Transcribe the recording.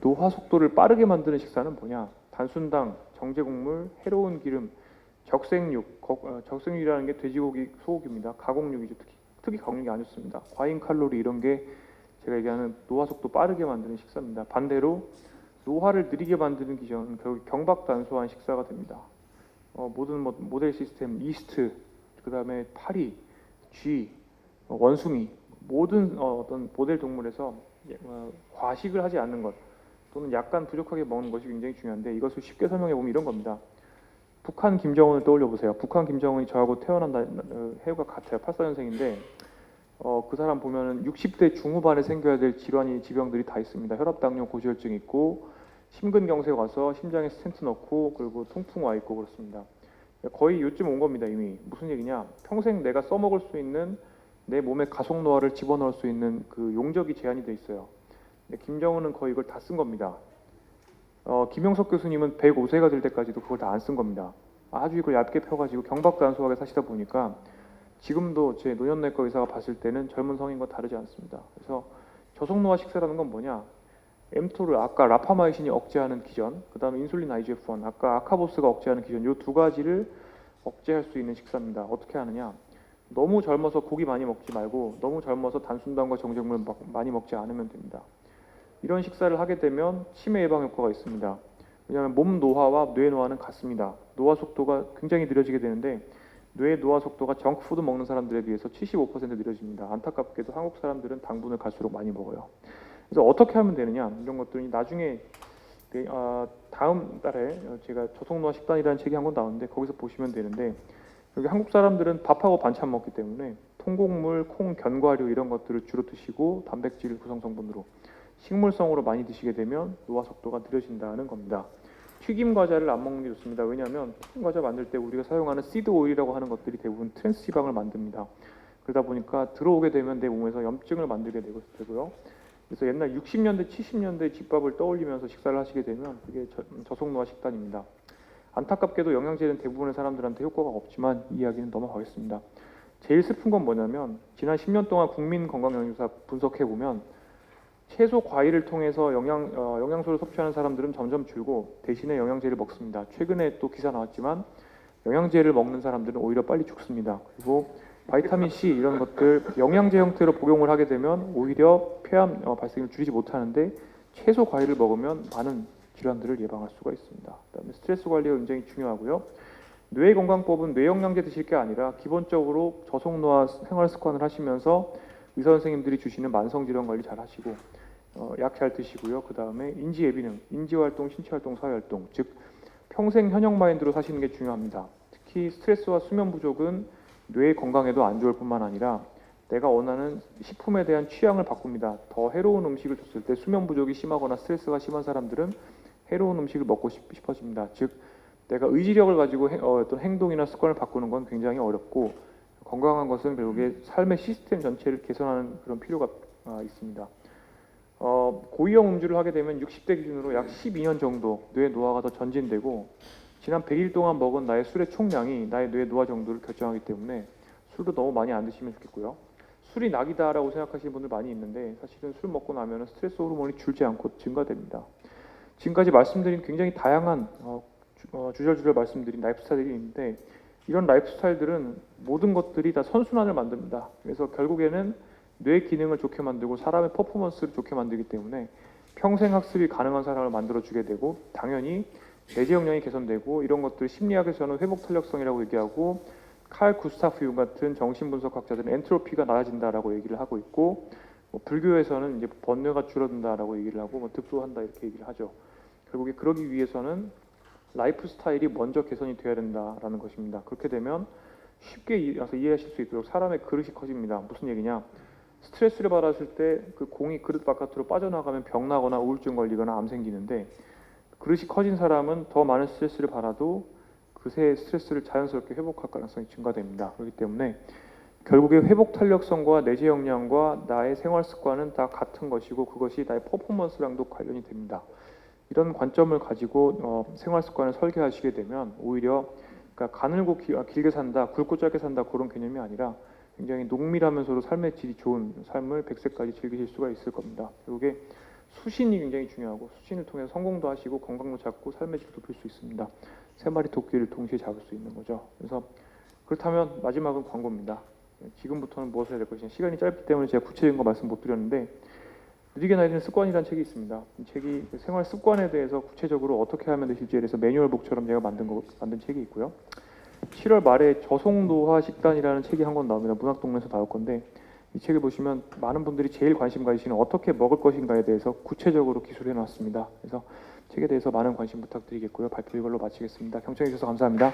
노화 속도를 빠르게 만드는 식사는 뭐냐? 단순당, 정제곡물, 해로운 기름, 적색육, 적색육이라는 게 돼지고기, 소고기입니다. 가공육이죠. 특히 가공육이 안 좋습니다. 과잉 칼로리 이런 게 제가 얘기하는 노화 속도 빠르게 만드는 식사입니다. 반대로 노화를 느리게 만드는 기전은 결국 경박단소한 식사가 됩니다. 모든 모델 시스템, 이스트, 그 다음에 파리, 쥐, 원숭이 모든 어떤 모델 동물에서 과식을 하지 않는 것 또는 약간 부족하게 먹는 것이 굉장히 중요한데 이것을 쉽게 설명해 보면 이런 겁니다. 북한 김정은을 떠올려 보세요. 북한 김정은이 저하고 태어난 해가 같아요. 84년생인데 그 사람 보면은 60대 중후반에 생겨야 될 질병들이 다 있습니다. 혈압당뇨, 고지혈증 있고 심근경색 와서 심장에 스텐트 넣고 그리고 통풍 와 있고 그렇습니다. 거의 요즘 온 겁니다. 이미 무슨 얘기냐? 평생 내가 써먹을 수 있는 내 몸에 가속노화를 집어넣을 수 있는 그 용적이 제한이 돼 있어요. 김정은은 거의 이걸 다 쓴 겁니다. 김용석 교수님은 105세가 될 때까지도 그걸 다 안 쓴 겁니다. 아주 이걸 얇게 펴가지고 경박단소하게 사시다 보니까 지금도 제 노년내과 의사가 봤을 때는 젊은 성인과 다르지 않습니다. 그래서 저속노화 식사라는 건 뭐냐? 엠토를 아까 라파마이신이 억제하는 기전, 그 다음에 인슐린 IGF-1, 아까 아카보스가 억제하는 기전, 이 두 가지를 억제할 수 있는 식사입니다. 어떻게 하느냐? 너무 젊어서 고기 많이 먹지 말고 너무 젊어서 단순당과 정제물 많이 먹지 않으면 됩니다. 이런 식사를 하게 되면 치매 예방 효과가 있습니다. 왜냐하면 몸 노화와 뇌 노화는 같습니다. 노화 속도가 굉장히 느려지게 되는데 뇌 노화 속도가 정크푸드 먹는 사람들에 비해서 75% 느려집니다. 안타깝게도 한국 사람들은 당분을 갈수록 많이 먹어요. 그래서 어떻게 하면 되느냐 이런 것들이 나중에 다음 달에 제가 저속노화 식단이라는 책이 한 권 나오는데 거기서 보시면 되는데 여기 한국 사람들은 밥하고 반찬 먹기 때문에 통곡물, 콩, 견과류 이런 것들을 주로 드시고 단백질 구성 성분으로 식물성으로 많이 드시게 되면 노화 속도가 느려진다는 겁니다. 튀김 과자를 안 먹는 게 좋습니다. 왜냐하면 튀김 과자 만들 때 우리가 사용하는 시드 오일이라고 하는 것들이 대부분 트랜스 지방을 만듭니다. 그러다 보니까 들어오게 되면 내 몸에서 염증을 만들게 되고요. 그래서 옛날 60년대, 70년대 집밥을 떠올리면서 식사를 하시게 되면 그게 저속노화 식단입니다. 안타깝게도 영양제는 대부분의 사람들한테 효과가 없지만 이 이야기는 넘어가겠습니다. 제일 슬픈 건 뭐냐면 지난 10년 동안 국민건강영양사 분석해보면 채소, 과일을 통해서 영양소를 섭취하는 사람들은 점점 줄고 대신에 영양제를 먹습니다. 최근에 또 기사 나왔지만 영양제를 먹는 사람들은 오히려 빨리 죽습니다. 그리고 바이타민C 이런 것들 영양제 형태로 복용을 하게 되면 오히려 폐암 발생을 줄이지 못하는데 채소, 과일을 먹으면 많은 질환들을 예방할 수가 있습니다. 그다음에 스트레스 관리가 굉장히 중요하고요. 뇌건강법은 뇌영양제 드실 게 아니라 기본적으로 저속노화 생활 습관을 하시면서 의사 선생님들이 주시는 만성질환 관리 잘 하시고 약 잘 드시고요. 그 다음에 인지예비능, 인지활동, 신체활동, 사회활동, 즉 평생 현역 마인드로 사시는 게 중요합니다. 특히 스트레스와 수면 부족은 뇌 건강에도 안 좋을 뿐만 아니라 내가 원하는 식품에 대한 취향을 바꿉니다. 더 해로운 음식을 줬을 때 수면 부족이 심하거나 스트레스가 심한 사람들은 해로운 음식을 먹고 싶어집니다. 즉 내가 의지력을 가지고 어떤 행동이나 습관을 바꾸는 건 굉장히 어렵고 건강한 것은 결국에 삶의 시스템 전체를 개선하는 그런 필요가 있습니다. 고위험 음주를 하게 되면 60대 기준으로 약 12년 정도 뇌 노화가 더 전진되고 지난 100일 동안 먹은 나의 술의 총량이 나의 뇌 노화 정도를 결정하기 때문에 술도 너무 많이 안 드시면 좋겠고요. 술이 낙이다라고 생각하시는 분들 많이 있는데 사실은 술 먹고 나면 스트레스 호르몬이 줄지 않고 증가됩니다. 지금까지 말씀드린 굉장히 다양한 주절주절 말씀드린 라이프 스타일이 있는데 이런 라이프 스타일들은 모든 것들이 다 선순환을 만듭니다. 그래서 결국에는 뇌 기능을 좋게 만들고 사람의 퍼포먼스를 좋게 만들기 때문에 평생 학습이 가능한 사람을 만들어주게 되고 당연히 내재 역량이 개선되고 이런 것들 심리학에서는 회복 탄력성이라고 얘기하고 칼 구스타프 융 같은 정신분석학자들은 엔트로피가 낮아진다라고 얘기를 하고 있고 불교에서는 이제 번뇌가 줄어든다라고 얘기를 하고 득도한다 이렇게 얘기를 하죠. 결국에 그러기 위해서는 라이프 스타일이 먼저 개선이 되어야 된다라는 것입니다. 그렇게 되면 쉽게 이해하실 수 있도록 사람의 그릇이 커집니다. 무슨 얘기냐? 스트레스를 받았을 때 그 공이 그릇 바깥으로 빠져나가면 병나거나 우울증 걸리거나 암 생기는데 그릇이 커진 사람은 더 많은 스트레스를 받아도 그새 스트레스를 자연스럽게 회복할 가능성이 증가됩니다. 그렇기 때문에 결국에 회복 탄력성과 내재 역량과 나의 생활 습관은 다 같은 것이고 그것이 나의 퍼포먼스랑도 관련이 됩니다. 이런 관점을 가지고 생활 습관을 설계하시게 되면 오히려 그러니까 가늘고 길게 산다, 굵고 짧게 산다 그런 개념이 아니라 굉장히 농밀하면서도 삶의 질이 좋은 삶을 100세까지 즐기실 수가 있을 겁니다. 결국에 수신이 굉장히 중요하고 수신을 통해서 성공도 하시고 건강도 잡고 삶의 질도 높일 수 있습니다. 세 마리 토끼를 동시에 잡을 수 있는 거죠. 그래서 그렇다면 마지막은 광고입니다. 지금부터는 무엇을 해야 될 것이냐. 시간이 짧기 때문에 제가 구체적인 거 말씀 못 드렸는데 느리게 나이드는 습관이라는 책이 있습니다. 이 책이 생활 습관에 대해서 구체적으로 어떻게 하면 되실지에 대해서 매뉴얼북처럼 제가 만든 책이 있고요. 7월 말에 저속노화 식단이라는 책이 한 권 나옵니다. 문학동네에서 나올 건데 이 책을 보시면 많은 분들이 제일 관심 가지시는 어떻게 먹을 것인가에 대해서 구체적으로 기술해 놨습니다. 그래서 책에 대해서 많은 관심 부탁드리겠고요. 발표 이걸로 마치겠습니다. 경청해 주셔서 감사합니다.